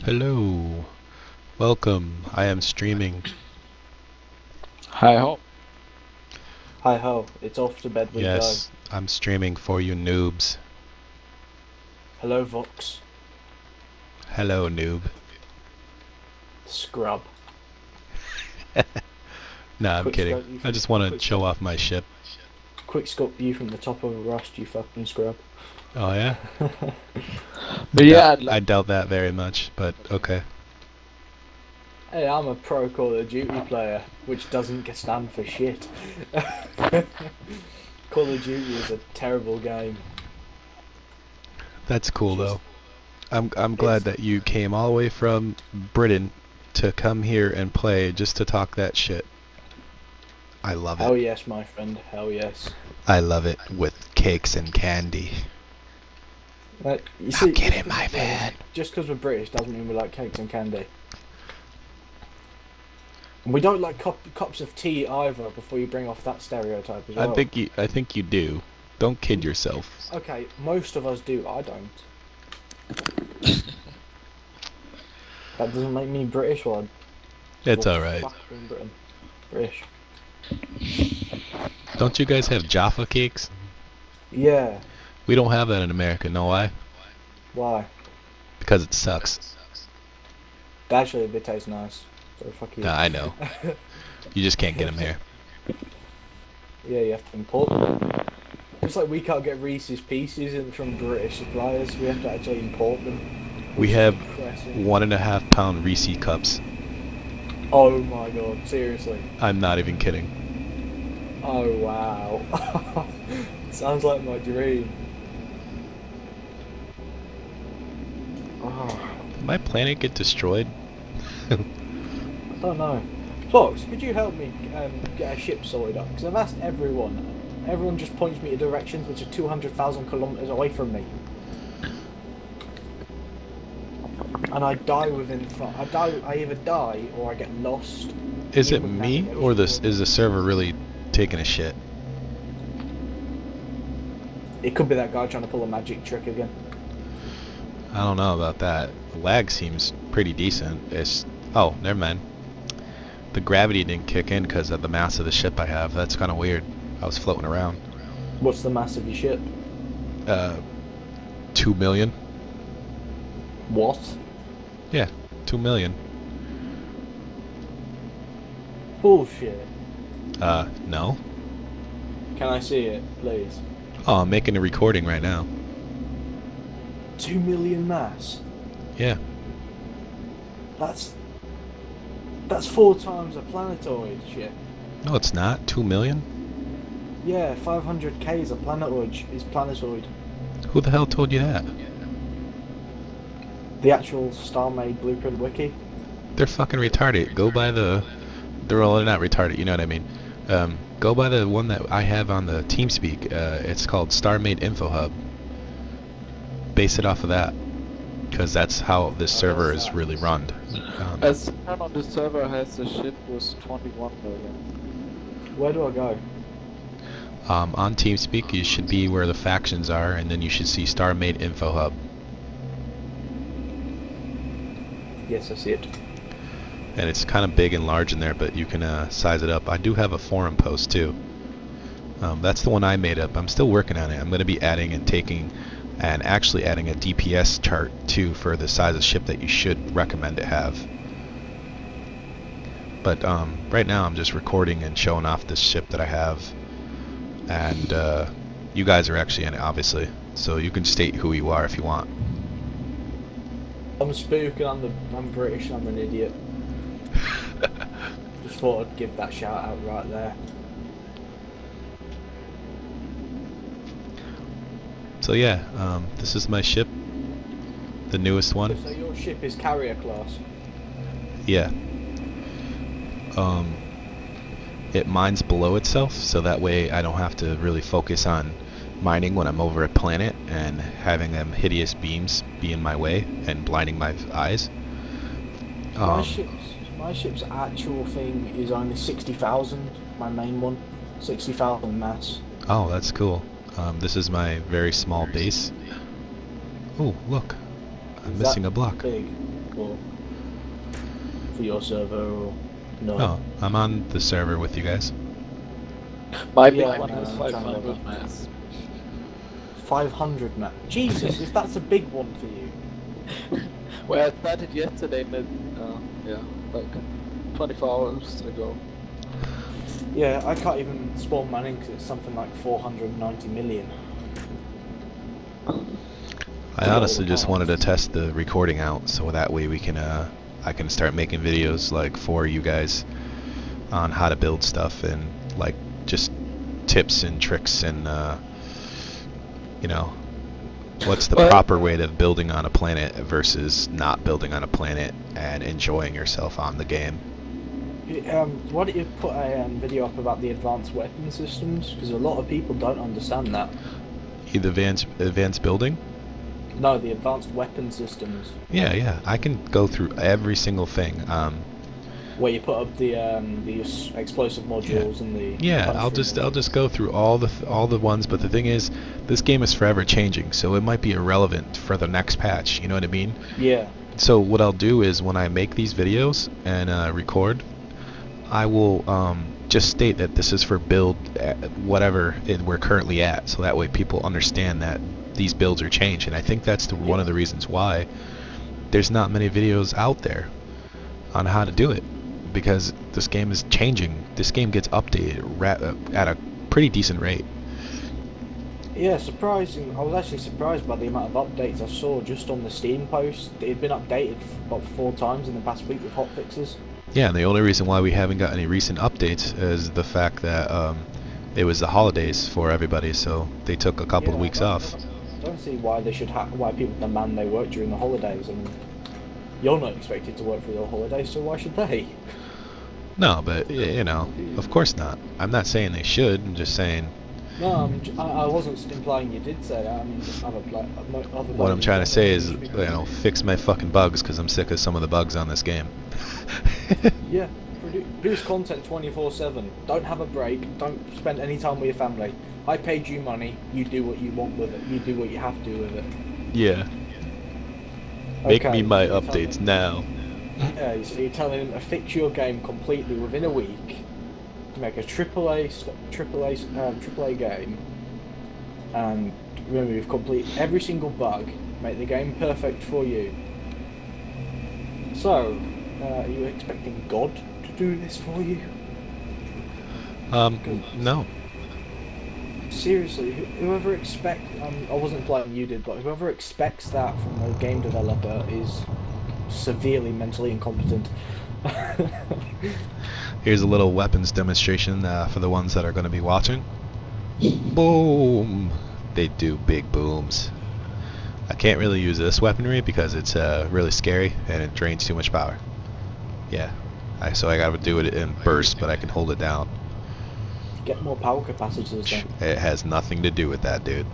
Hello, welcome. I am streaming. Hi ho. Hi ho, it's off to bed we go. Yes, I'm streaming for you noobs. Hello Vox. Hello, noob. Scrub. Nah, I'm Quick kidding. scope you I from just want to quick show scope, off my ship. quick scope you from the top of a rust, you fucking scrub. Oh yeah? But yeah, I'd I doubt that very much, but okay. Hey, I'm a pro Call of Duty player, which doesn't stand for shit. Call of Duty is a terrible game. That's cool Just, though. I'm glad it's that you came all the way from Britain to come here and play just to talk that shit. I love hell it. yes, my friend, hell yes. I love it with cakes and candy. You Now see, get in my van. just because we're British doesn't mean we like cakes and candy. And we don't like cups of tea either. Before you bring off that stereotype as well. I think you do. Don't kid yourself. Okay, most of us do. I don't. That doesn't make me British, or It's alright. fucking Britain. British. Don't you guys have Jaffa cakes? Yeah. We don't have that in America. Know why? Why? Because it sucks. Actually, they taste nice. So fuck you. Nah, I know. You just can't get them here. Yeah, you have to import them. Just like we can't get Reese's Pieces from British suppliers, we have to actually import them. We which is have depressing. 1.5 pound Reese cups. Oh my god, seriously. I'm not even kidding. Oh wow. Sounds like my dream. Oh. Did my planet get destroyed? I don't know. Fox, could you help me get a ship sorted up? Because I've asked everyone. Everyone just points me to directions which are 200,000 kilometers away from me. And I die within... I either die or I get lost. Is it With me navigation or this is the server really taking a shit? It could be that guy trying to pull a magic trick again. I don't know about that. The lag seems pretty decent. Oh, never mind. The gravity didn't kick in because of the mass of the ship I have. That's kind of weird. I was floating around. What's the mass of your ship? 2 million. What? Yeah, 2 million. Bullshit. No. Can I see it, please? Oh, I'm making a recording right now. 2 million mass? Yeah. That's 4 times a planetoid ship. No, it's not. 2 million? Yeah, 500k is a planetoid. Who the hell told you that? The actual Starmade blueprint wiki. They're fucking retarded. Go by the... They're not retarded, you know what I mean. Go by the one that I have on the TeamSpeak. It's called Starmade Info Hub. Base it off of that. Because that's how this server is really run. as someone on the server has a ship with 21 million. Where do I go? On TeamSpeak, you should be where the factions are, and then you should see Starmade Info Hub. Yes, I see it. And it's kind of big and large in there, but you can size it up. I do have a forum post too. That's the one I made up. I'm still working on it. I'm going to be adding and actually adding a DPS chart too for the size of ship that you should recommend it have. But right now I'm just recording and showing off this ship that I have, and you guys are actually in it, obviously, so you can state who you are if you want. I'm spooking, I'm British, I'm an idiot. Just thought I'd give that shout out right there. So yeah, this is my ship, the newest one. So your ship is carrier class? Yeah. It mines below itself, so that way I don't have to really focus on mining when I'm over a planet and having them hideous beams be in my way and blinding my eyes. My ship's actual thing is only 60,000. My main one, 60,000 mass. Oh, that's cool. This is my very small base. Oh, look, I'm missing a block. Big? or for your server, or no? No, I'm on the server with you guys. My Yeah, big one I'm has trying to 500 look. mass. 500 map. Jesus, if that's a big one for you. Well, I started yesterday, yeah, like 24 hours ago. Yeah, I can't even spawn manning because it's something like 490 million. I honestly just wanted to test the recording out, so that way we can, I can start making videos like for you guys on how to build stuff and like just tips and tricks and you know, what's the proper way of building on a planet versus not building on a planet and enjoying yourself on the game. Why don't you put a video up about the advanced weapon systems? Because a lot of people don't understand that. The advanced building? No, the advanced weapon systems. Yeah, I can go through every single thing. Where you put up the explosive modules and the Yeah, I'll just go through all the ones, but the thing is, this game is forever changing, so it might be irrelevant for the next patch, you know what I mean? Yeah. So what I'll do is when I make these videos and record, I will just state that this is for build whatever we're currently at, so that way people understand that these builds are changed. And I think that's one of the reasons why there's not many videos out there on how to do it, because this game is changing. This game gets updated at a pretty decent rate. Yeah, surprising. I was actually surprised by the amount of updates I saw just on the Steam post. It had been updated about 4 times in the past week with hotfixes. Yeah, and the only reason why we haven't got any recent updates is the fact that it was the holidays for everybody, so they took a couple of weeks off. I don't see why they should why people demand they work during the holidays. I mean, you're not expected to work for your holidays, so why should they? No, but you know, of course not. I'm not saying they should. I'm just saying. No, I wasn't implying you did say that. I mean, just What I'm trying to say is, you know, fix my fucking bugs, because I'm sick of some of the bugs on this game. Yeah, produce content 24/7. Don't have a break. Don't spend any time with your family. I paid you money. You do what you want with it. You do what you have to with it. Yeah. Make Okay, me my so you're updates now. Yeah, so you're telling him to fix your game completely within a week to make a AAA game and remove complete every single bug, make the game perfect for you. So, are you expecting God to do this for you? No. Seriously, whoever I wasn't implying you did, but whoever expects that from a game developer is severely mentally incompetent. Here's a little weapons demonstration for the ones that are going to be watching. Boom! They do big booms. I can't really use this weaponry because it's really scary and it drains too much power. Yeah, so I gotta do it in bursts, but I can hold it down. Get more power capacitors then. It has nothing to do with that, dude.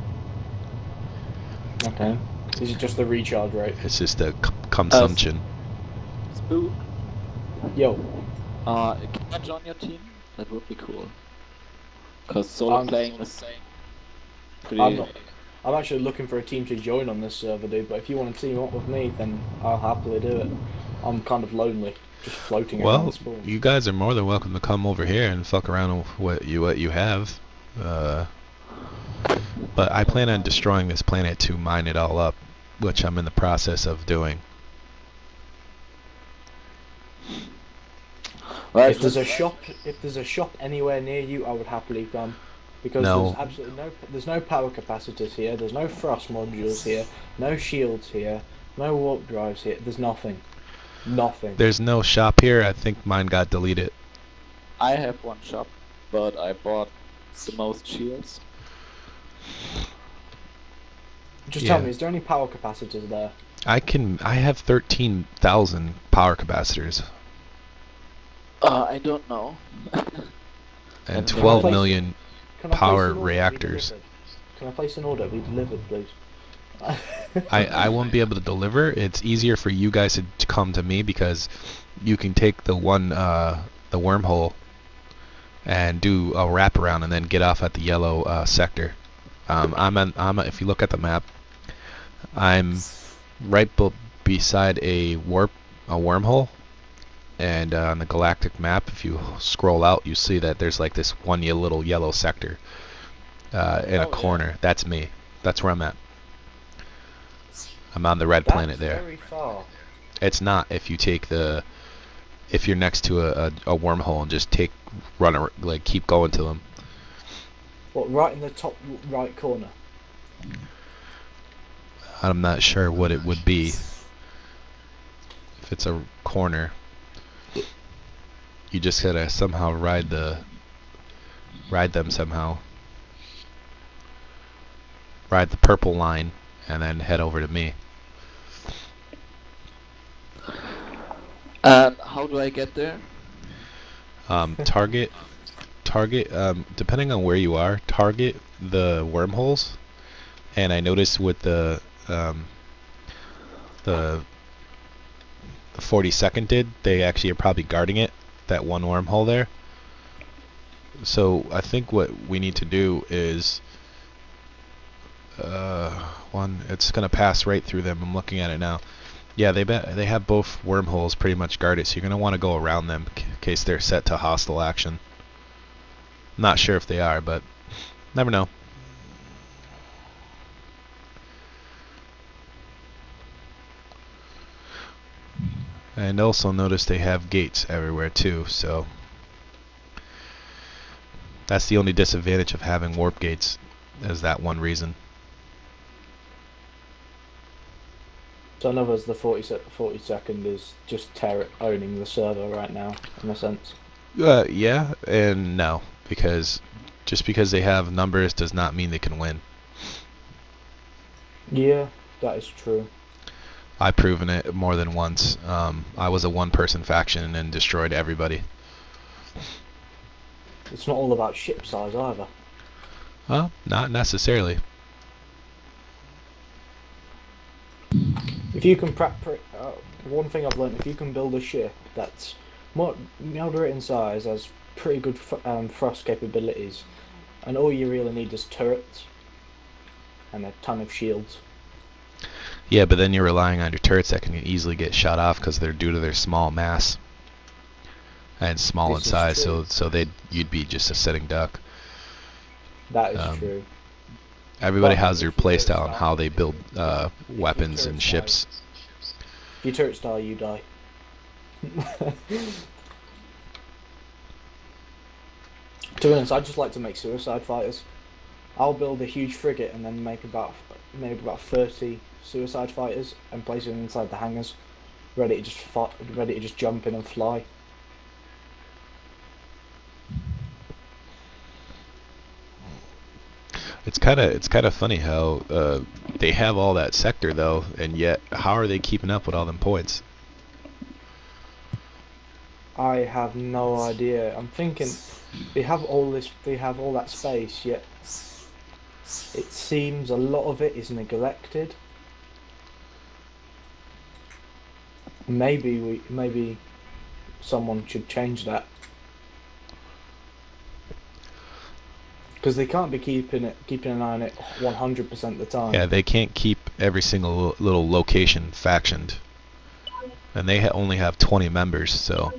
Okay. Is it just the recharge rate? It's just a consumption. Spook. Yo. Can I join your team? That would be cool. Cause solo playing the same. I'm actually looking for a team to join on this server, dude. But if you want to team up with me, then I'll happily do it. I'm kind of lonely, just floating around the spawn. You guys are more than welcome to come over here and fuck around with what you have. But I plan on destroying this planet to mine it all up, which I'm in the process of doing. Right, If there's a shop anywhere near you, I would happily come. Because there's absolutely there's no power capacitors here, there's no thrust modules here, no shields here, no warp drives here, there's nothing. Nothing. There's no shop here. I think mine got deleted. I have one shop, but I bought the most shields. Just tell me, is there any power capacitors there? I have 13,000 power capacitors. I don't know. And 12 million power reactors. Can I place an order? Be delivered, please. I won't be able to deliver. It's easier for you guys to come to me because you can take the wormhole and do a wraparound and then get off at the yellow sector. If you look at the map, I'm right beside a warp a wormhole, and on the galactic map, if you scroll out, you see that there's like this one little yellow sector in a corner. Yeah. That's me. That's where I'm at. I'm on the red That's planet there. very far. It's not if you take the if you're next to a wormhole and just like keep going to them. What, right in the top right corner? I'm not sure what it would be if it's a corner. You just gotta somehow ride them somehow. Ride the purple line and then head over to me. And how do I get there? Target, depending on where you are, target the wormholes. And I noticed with the 42nd did, they actually are probably guarding it, that one wormhole there. So I think what we need to do is it's gonna pass right through them. I'm looking at it now. Yeah, they have both wormholes pretty much guarded, so you're gonna want to go around them in case they're set to hostile action. Not sure if they are, but never know. And also notice they have gates everywhere too, so that's the only disadvantage of having warp gates, is that one reason. So in other words, the 42nd is just owning the server right now, in a sense. Yeah and no, because just because they have numbers does not mean they can win. Yeah, that is true. I've proven it more than once. I was a one-person faction and destroyed everybody. It's not all about ship size either. Not necessarily. If you can one thing I've learned, if you can build a ship that's more moderate in size, has pretty good thrust capabilities, and all you really need is turrets and a ton of shields. Yeah, but then you're relying on your turrets that can easily get shot off because they're due to their small mass and small in size. So you'd be just a sitting duck. That is true. Everybody has their playstyle on how they build weapons and ships. If your turrets die, you die. To be honest, I just like to make suicide fighters. I'll build a huge frigate and then make maybe about 30 suicide fighters and place them inside the hangars, ready to just jump in and fly. It's kind of funny how they have all that sector though, and yet how are they keeping up with all them points? I have no idea. I'm thinking they have all that space, yet it seems a lot of it is neglected. Maybe someone should change that. Because they can't be keeping an eye on it 100% of the time. Yeah, they can't keep every single little location factioned, and they only have 20 members. So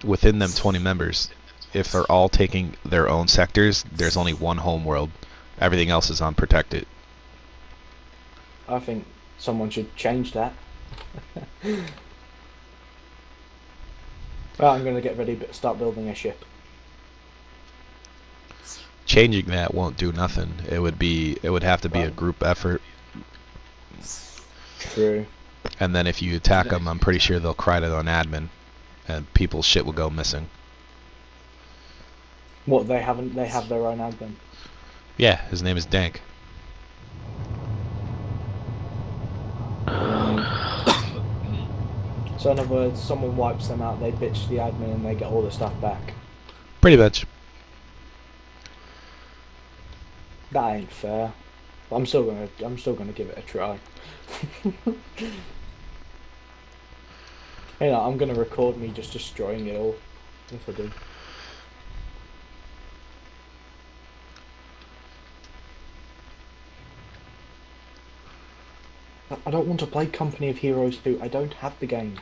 within them 20 members, if they're all taking their own sectors, there's only one home world. Everything else is unprotected. I think someone should change that. Well, I'm going to get ready to start building a ship. Changing that won't do nothing. It would have to be a group effort. True. And then if you attack them, I'm pretty sure they'll cry to an admin, and people's shit will go missing. What, they have their own admin? Yeah, his name is Dank. So in other words, someone wipes them out, they bitch the admin, and they get all the stuff back. Pretty much. That ain't fair. But I'm still gonna give it a try. You know, I'm gonna record me just destroying it all if I do. I don't want to play Company of Heroes 2. I don't have the game.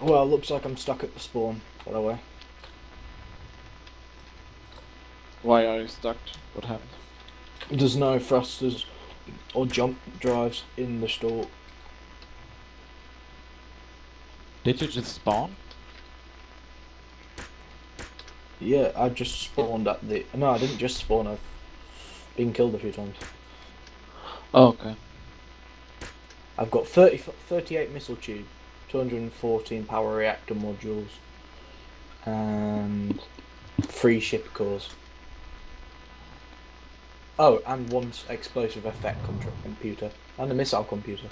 Well, looks like I'm stuck at the spawn, by the way. Why are you stuck? What happened? There's no thrusters or jump drives in the store. Did you just spawn? Yeah, I just spawned at the... No, I didn't just spawn, I've been killed a few times. Oh, okay. I've got 38 missile tube, 214 power reactor modules, and 3 ship cores. Oh, and 1 explosive effect computer, and a missile computer.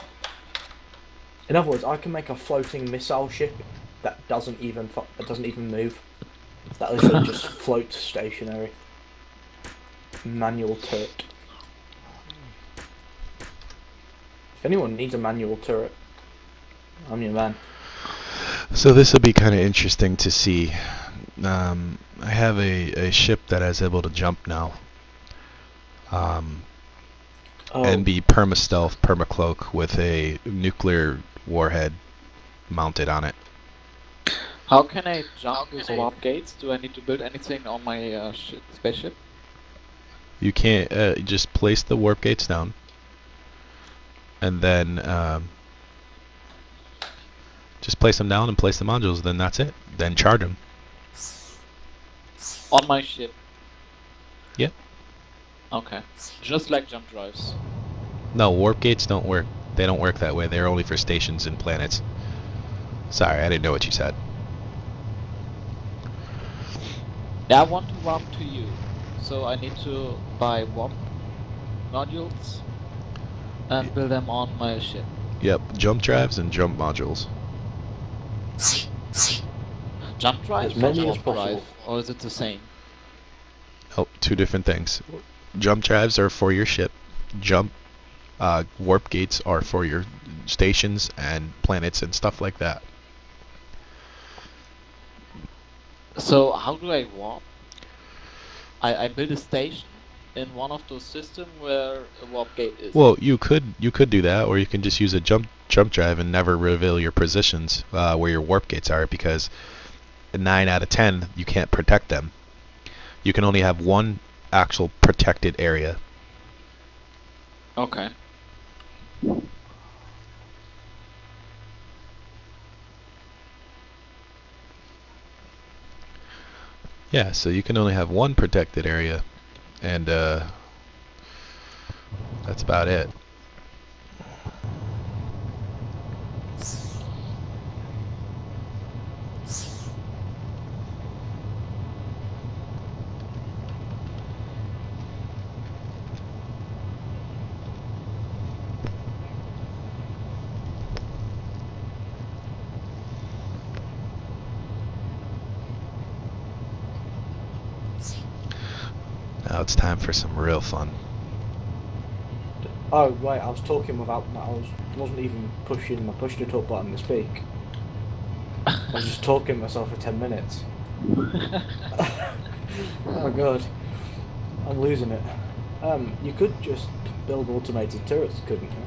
In other words, I can make a floating missile ship that doesn't even move. That literally just floats stationary. Manual turret. If anyone needs a manual turret, I'm your man. So this will be kind of interesting to see. I have a ship that is able to jump now. And be perma-stealth, perma-cloak with a nuclear warhead mounted on it. How can I jump with warp gates? Do I need to build anything on my spaceship? You can't just place the warp gates down, and then just place them down and place the modules. Then that's it. Then charge them. On my ship? Yep. Okay. Just like jump drives. No, warp gates don't work. They don't work that way. They're only for stations and planets. Sorry, I didn't know what you said. Yeah, I want to warp to you, so I need to buy warp modules and build them on my ship. Yep, jump drives and jump modules. Jump drive As many or as warp possible. drive, or is it the same? Oh, 2 different things. Jump drives are for your ship. Warp gates are for your stations and planets and stuff like that. So how do I warp? I build a station in one of those systems where a warp gate is. Well, you could do that, or you can just use a jump drive and never reveal your positions where your warp gates are, because 9 out of 10 you can't protect them. You can only have one actual protected area. Okay. Yeah, so you can only have one protected area, and that's about it. Now it's time for some real fun. Oh wait, I was talking without. Wasn't even pushing my push to talk button to speak. I was just talking to myself for 10 minutes. Oh god, I'm losing it. You could just build automated turrets, couldn't you?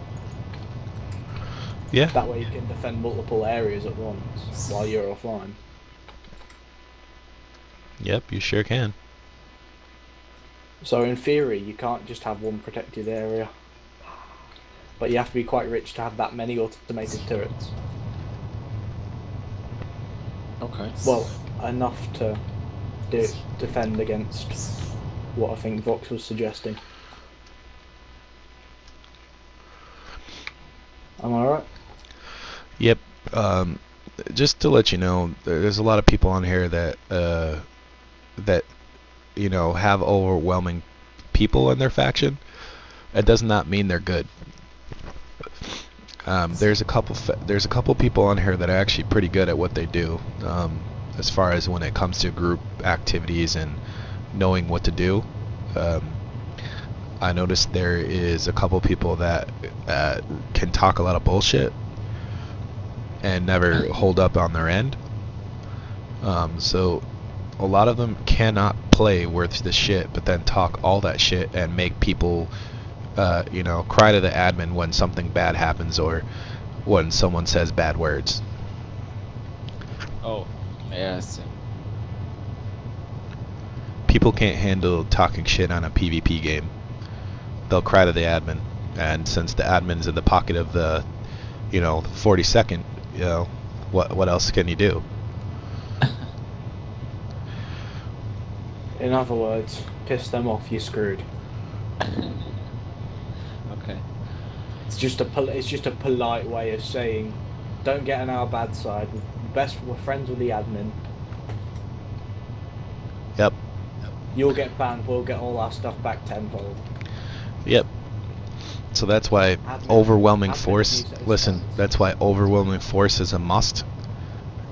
Yeah. That way you can defend multiple areas at once while you're offline. Yep, you sure can. So in theory, you can't just have one protected area. But you have to be quite rich to have that many automated turrets. Okay. Well, enough to defend against what I think Vox was suggesting. Am I right? Yep. Just to let you know, there's a lot of people on here that have overwhelming people in their faction. It does not mean they're good. There's a couple people on here that are actually pretty good at what they do, as far as when it comes to group activities and knowing what to do. I noticed there is a couple people that can talk a lot of bullshit and never hold up on their end. So a lot of them cannot play worth the shit, but then talk all that shit and make people cry to the admin when something bad happens or when someone says bad words. Oh, yeah, I see. People can't handle talking shit on a PvP game. They'll cry to the admin, and since the admin's in the pocket of the, 42nd, what else can you do? In other words, piss them off, you're screwed. Okay. It's just a polite way of saying, don't get on our bad side. We're friends with the admin. Yep. You'll get banned. We'll get all our stuff back tenfold. Yep. So that's why overwhelming force. Listen, that's why overwhelming force is a must,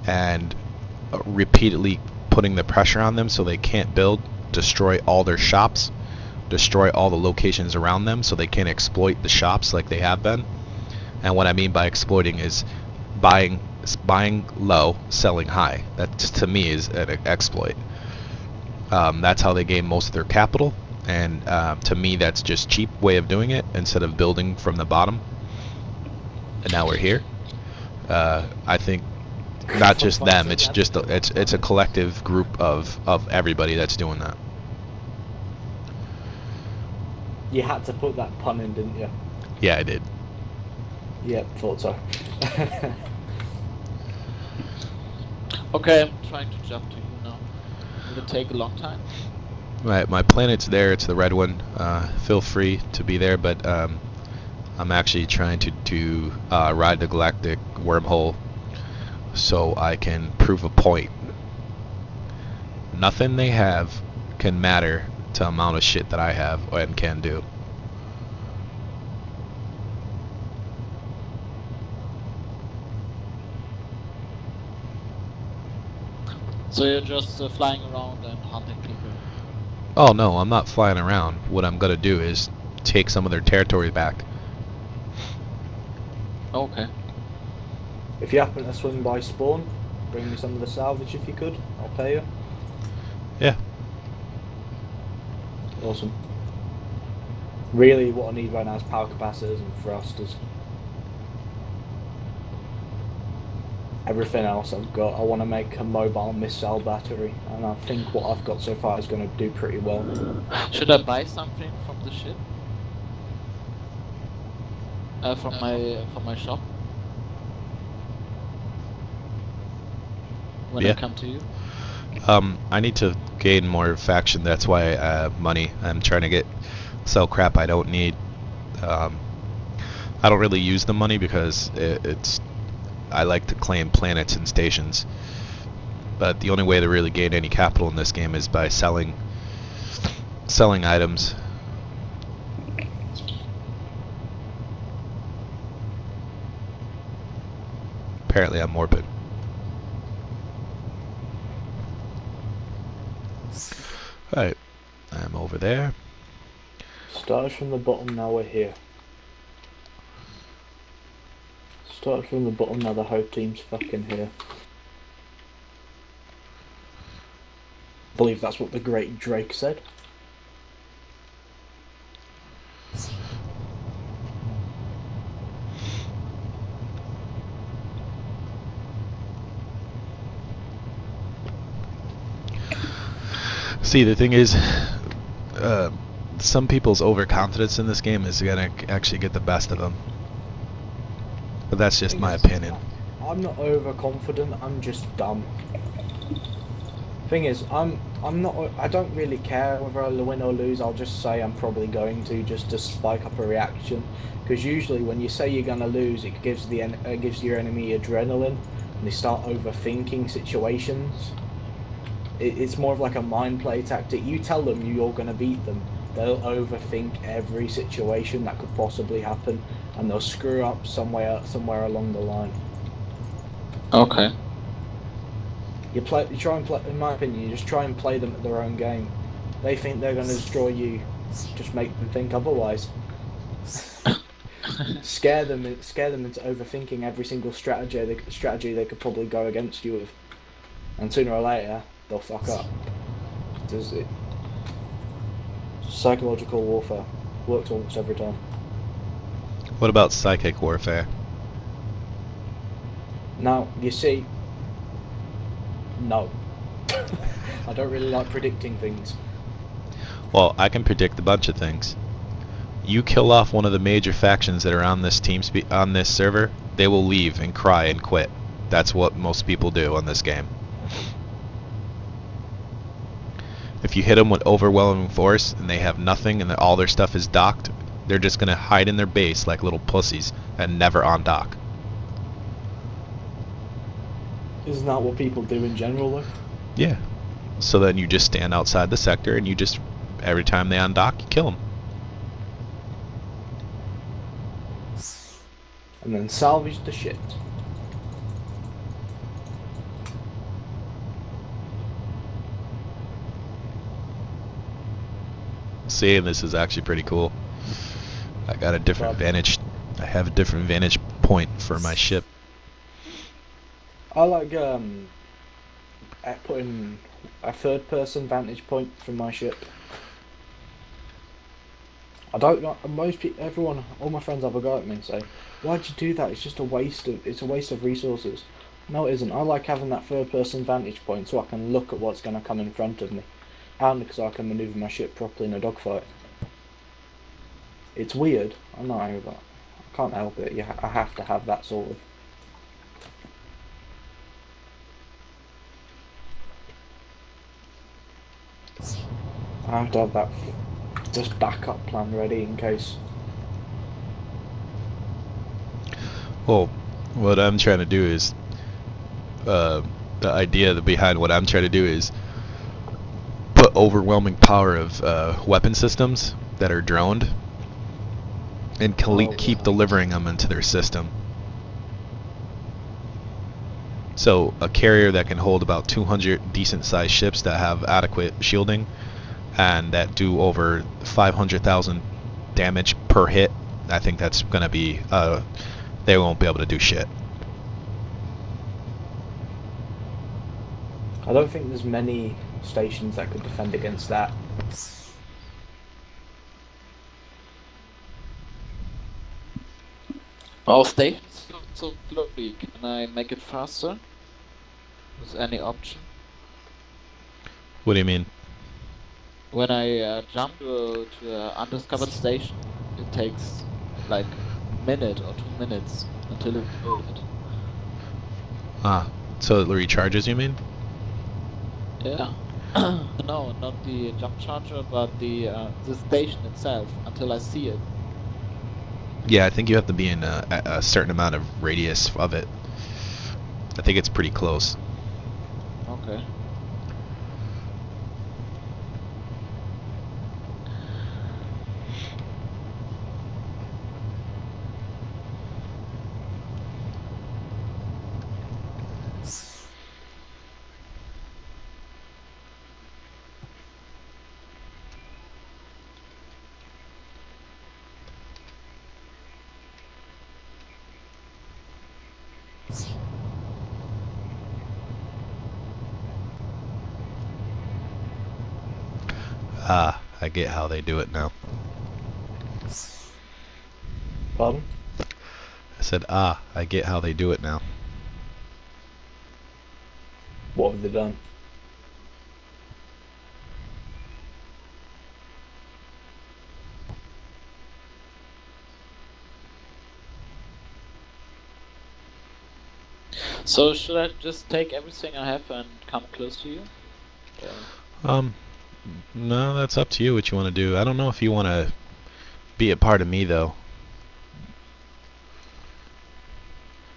and repeatedly putting the pressure on them so they can't build, destroy all their shops, destroy all the locations around them so they can exploit the shops like they have been. And what I mean by exploiting is buying low, selling high. That just, to me, is an exploit. That's how they gain most of their capital, and to me that's just cheap way of doing it instead of building from the bottom. And now we're here. I think not just them, it's just it's a collective group of everybody that's doing that. You had to put that pun in, didn't you? Yeah, I did. Yep, thought so. Okay, I'm trying to jump to you now. Will it take a long time? My planet's there, it's the red one. Feel free to be there, but I'm actually trying to ride the galactic wormhole so I can prove a point. Nothing they have can matter to the amount of shit that I have and can do. So you're just flying around and hunting people? Oh no, I'm not flying around. What I'm gonna do is take some of their territory back. Okay. If you happen to swing by spawn, bring me some of the salvage if you could. I'll pay you. Yeah. Awesome. Really, what I need right now is power capacitors and thrusters. Everything else I've got, I want to make a mobile missile battery, and I think what I've got so far is going to do pretty well. Should I buy something from the ship? From my shop? When I come to you? I need to gain more faction. That's why money. I'm trying to sell crap I don't need. I don't really use the money because I like to claim planets and stations. But the only way to really gain any capital in this game is by selling items. Apparently I'm morbid. Alright, I'm over there. Started from the bottom, now we're here. Started from the bottom, now the whole team's fucking here. I believe that's what the great Drake said. See, the thing is, some people's overconfidence in this game is gonna actually get the best of them. But that's just my opinion. I'm not overconfident, I'm just dumb. Thing is, I don't really care whether I win or lose. I'll just say I'm probably going to, just to spike up a reaction. Because usually when you say you're gonna lose, it gives your enemy adrenaline, and they start overthinking situations. It's more of like a mind play tactic. You tell them you're gonna beat them, they'll overthink every situation that could possibly happen, and they'll screw up somewhere along the line. Okay. You try and play, in my opinion, you just try and play them at their own game. They think they're going to destroy you, just make them think otherwise. Scare them into overthinking every single strategy they could probably go against you with, and sooner or later they'll fuck up. Does it? Psychological warfare works almost every time. What about psychic warfare? Now, you see, No. I don't really like predicting things. Well, I can predict a bunch of things. You kill off one of the major factions that are on this on this server, they will leave and cry and quit. That's what most people do on this game. If you hit them with overwhelming force and they have nothing and all their stuff is docked, they're just gonna hide in their base like little pussies and never on dock. Isn't that what people do in general, though? Yeah. So then you just stand outside the sector and you just, every time they undock, you kill them. And then salvage the shit. Seeing this is actually pretty cool. I got a different vantage. I have a different vantage point for my ship. I like putting a third-person vantage point from my ship. I don't know. Most people, everyone, all my friends have a go at me and say, "Why'd you do that? It's just a waste of. It's a waste of resources." No, it isn't. I like having that third-person vantage point so I can look at what's going to come in front of me, and because I can maneuver my ship properly in a dogfight. It's weird, I know, but I can't help it. I have to have that sort of. I have to have that just backup plan ready in case. Well, what I'm trying to do is, the idea behind what I'm trying to do is put overwhelming power of weapon systems that are droned and keep delivering them into their system. So a carrier that can hold about 200 decent sized ships that have adequate shielding and that do over 500,000 damage per hit, I think that's going to be, they won't be able to do shit. I don't think there's many stations that could defend against that. Our stations look so slowly. Can I make it faster? Is any option? What do you mean? When I jump to an undiscovered station, it takes like a minute or 2 minutes until it's loaded. Ah, so it recharges, you mean? Yeah. No, not the jump charger, but the station itself until I see it. Yeah, I think you have to be in a certain amount of radius of it. I think it's pretty close. Okay. Ah, I get how they do it now. Pardon? I said, ah, I get how they do it now. What have they done? So should I just take everything I have and come close to you? Or... No, that's up to you what you want to do. I don't know if you want to be a part of me, though.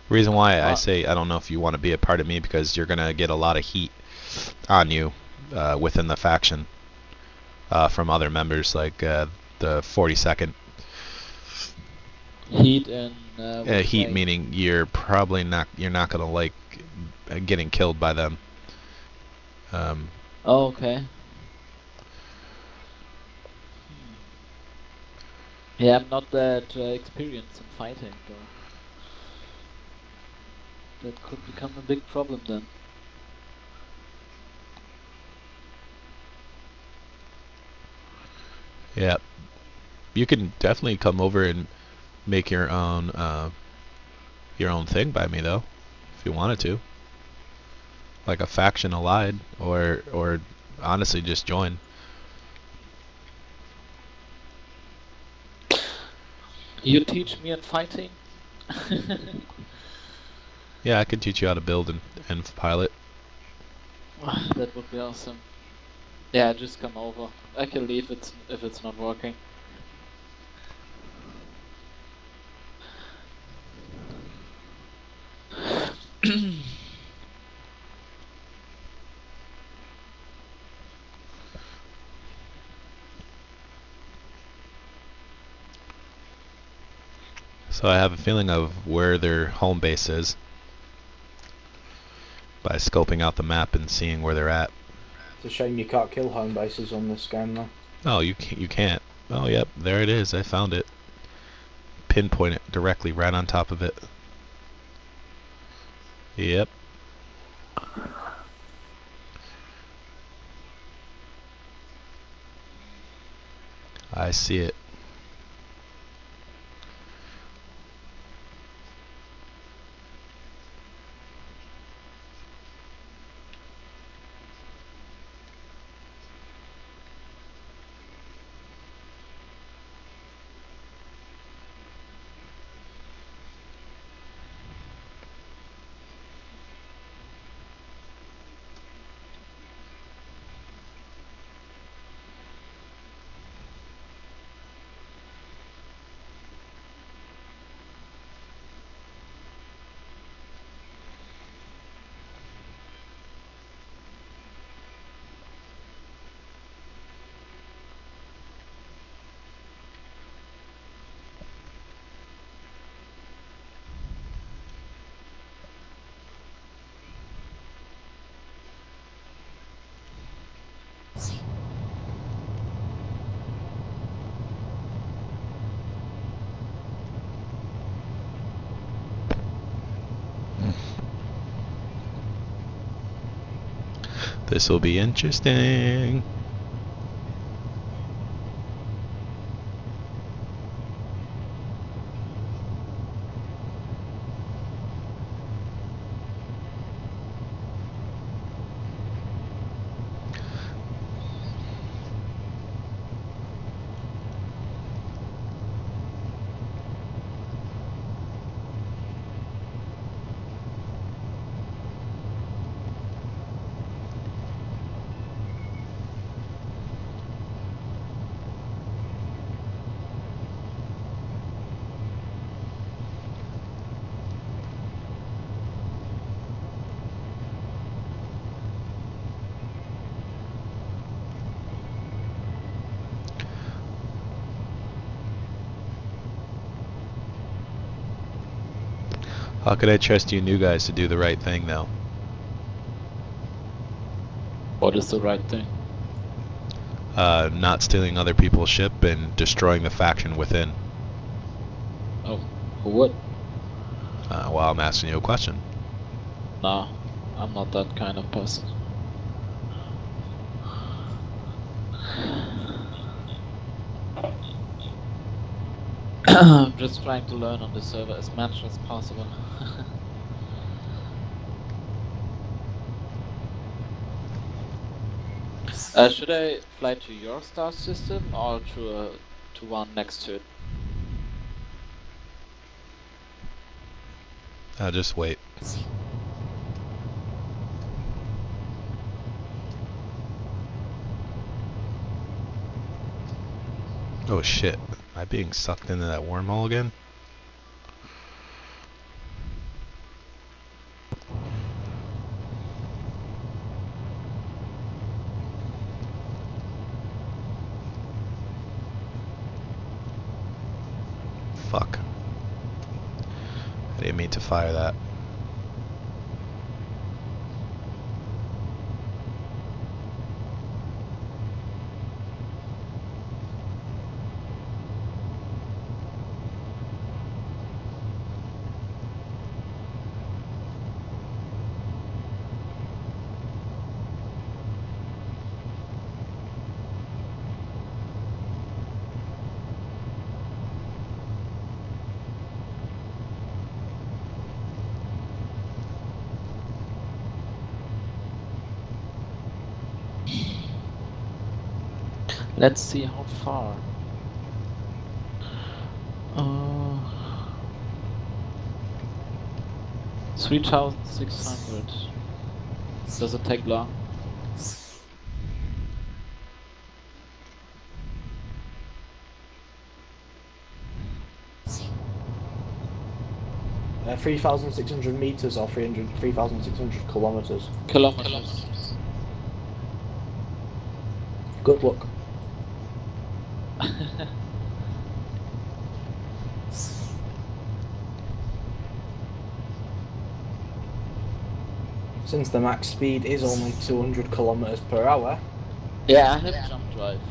Reason why I say I don't know if you want to be a part of me because you're going to get a lot of heat on you within the faction from other members, like the 42nd. Heat and heat meaning you're probably not going to like getting killed by them. Oh, okay. Yeah, I'm not that experienced in fighting, though. That could become a big problem then. Yeah, you can definitely come over and make your own thing by me, though, if you wanted to. like a faction allied, or honestly just join. You teach me in fighting? Yeah, I could teach you how to build and pilot. That would be awesome. Yeah, just come over. I can leave it if it's not working. So I have a feeling of where their home base is by scoping out the map and seeing where they're at. It's a shame you can't kill home bases on this game, though. Oh, you can't. Oh, yep, there it is. I found it. Pinpoint it directly right on top of it. Yep. I see it. This will be interesting. How could I trust you new guys to do the right thing, though? What is the right thing? Not stealing other people's ship and destroying the faction within. Oh, who would? Well, I'm asking you a question. Nah, I'm not that kind of person. I'm just trying to learn on the server as much as possible. Should I fly to your star system or to one next to it? I'll just wait. Oh shit. Am I being sucked into that wormhole again? Fuck. I didn't mean to fire that. Let's see how far. 3,600. Does it take long? 3,600 meters or 3,600 kilometers. Kilometers. Good luck. Since the max speed is only 200 kilometers per hour. Yeah, I have jump drive.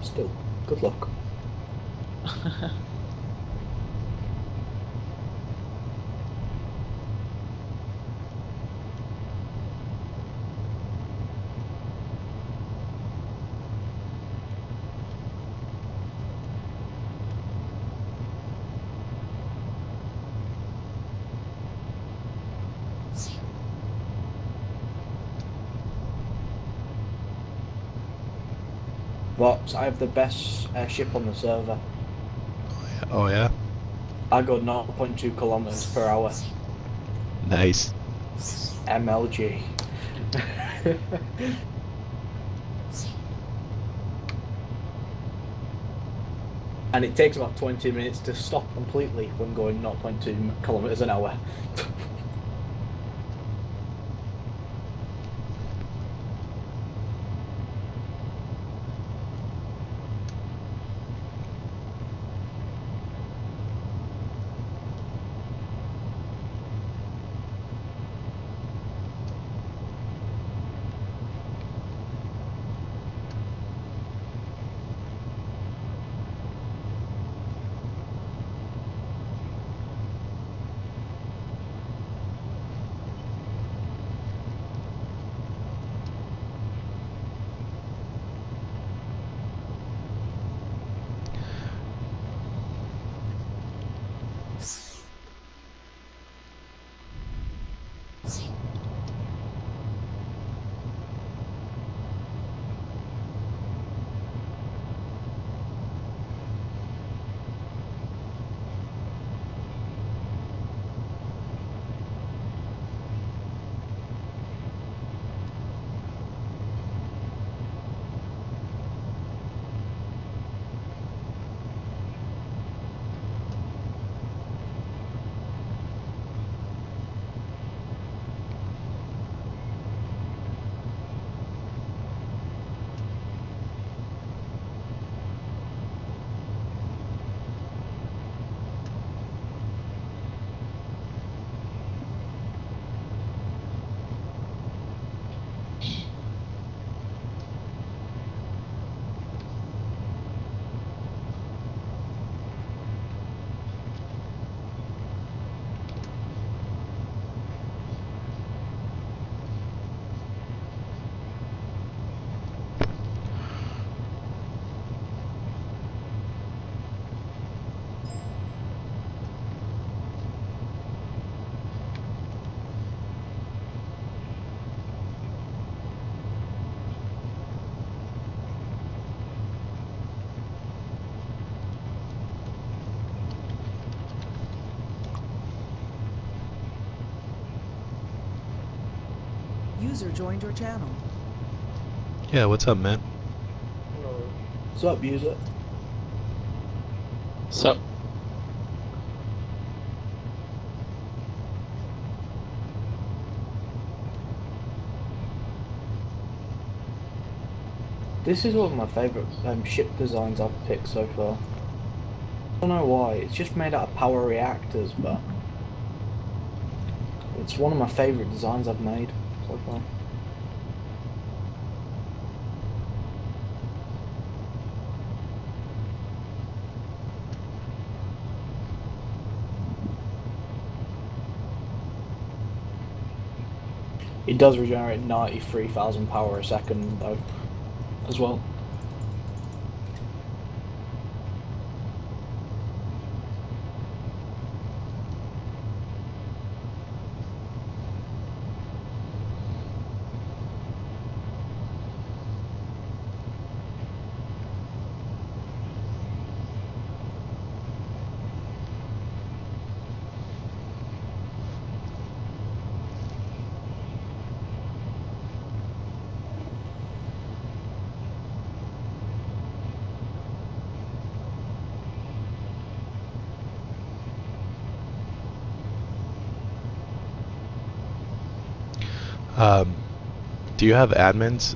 Still, good luck. But I have the best ship on the server. Oh yeah? I go 0.2 kilometers per hour. Nice. MLG. And it takes about 20 minutes to stop completely when going 0.2 kilometers an hour. User joined your channel. Yeah, what's up, man? What's up, user? So, This is one of my favourite ship designs I've picked so far. I don't know why, it's just made out of power reactors, but it's one of my favourite designs I've made so far. It does regenerate 93,000 power a second though, as well. Do you have admins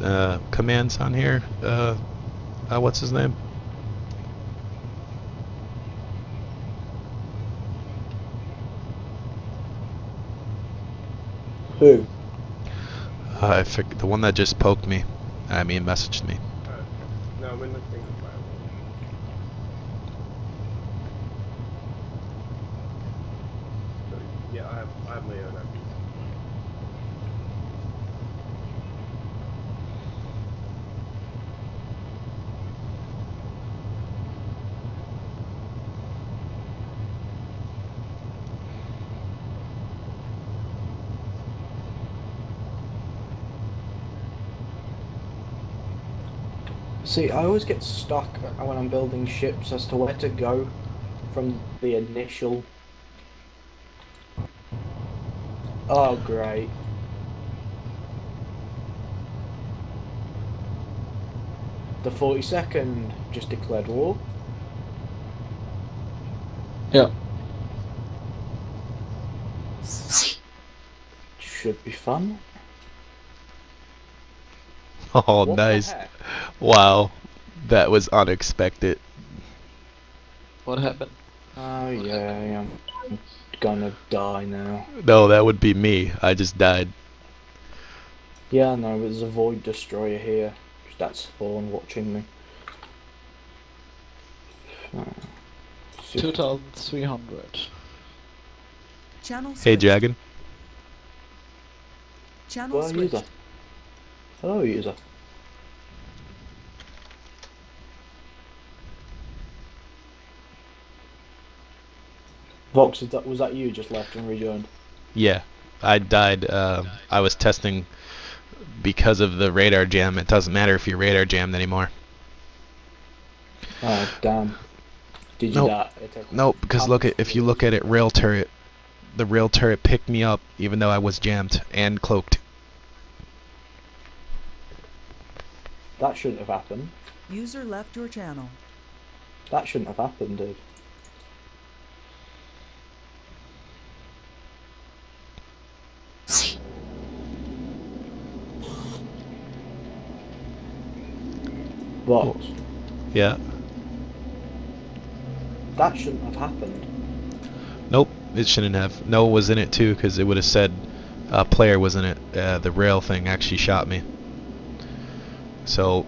commands on here? What's his name? Who? The one that just poked me. I mean, messaged me. No, I'm in the thing with firewall. So, yeah, I have my own admin. See, I always get stuck when I'm building ships as to where to go from the initial. Oh, great. The 42nd just declared war. Yeah. Should be fun. Oh, What nice. the heck? Wow. That was unexpected. What happened? Oh yeah, I'm gonna die now. No, that would be me. I just died. Yeah, no, there's a void destroyer here. Just at spawn watching me. 2,300. Channel Hey, switched. Dragon. Channel Well, user. switched. Hello, user. Vox, was that you just left and rejoined? Yeah, I died. I was testing because of the radar jam. It doesn't matter if you're radar jammed anymore. Oh, damn. Did you Nope. die? Nope, because if you look at it, rail turret. The rail turret picked me up even though I was jammed and cloaked. That shouldn't have happened. User left your channel. That shouldn't have happened, dude. Vox, Yeah. that shouldn't have happened. Nope, it shouldn't have. Noah was in it too, because it would have said player was in it. The rail thing actually shot me. So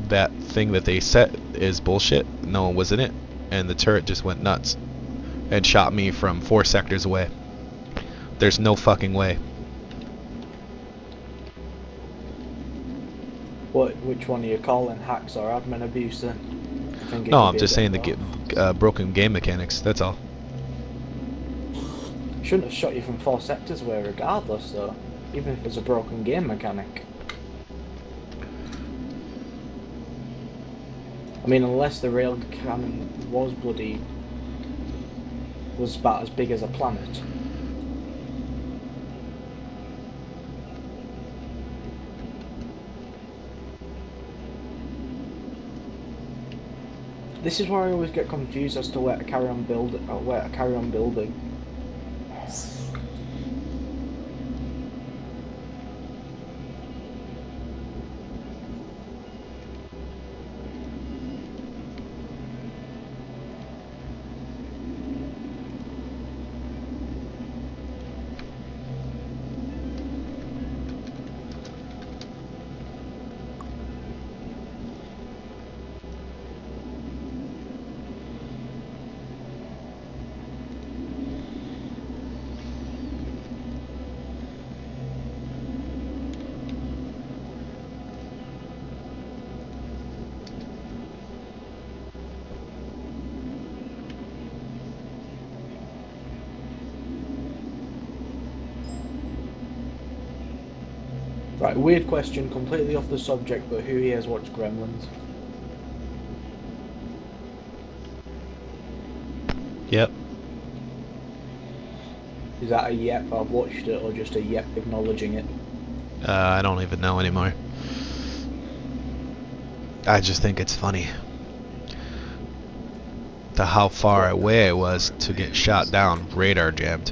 that thing that they set is bullshit. Noah was in it, and the turret just went nuts and shot me from 4 sectors away. There's no fucking way. Which one are you calling, hacks or admin abuse then? I think it No, could I'm be a just bit saying of the broken game mechanics. That's all. both. Shouldn't have shot you from 4 sectors away regardless though, even if it's a broken game mechanic. I mean, unless the rail cannon was about as big as a planet. This is where I always get confused as to where to carry on building. Right, weird question, completely off the subject, but who here has watched Gremlins? Yep. Is that a yep, I've watched it, or just a yep acknowledging it? I don't even know anymore. I just think it's funny. How far away I was to get shot down, radar jammed.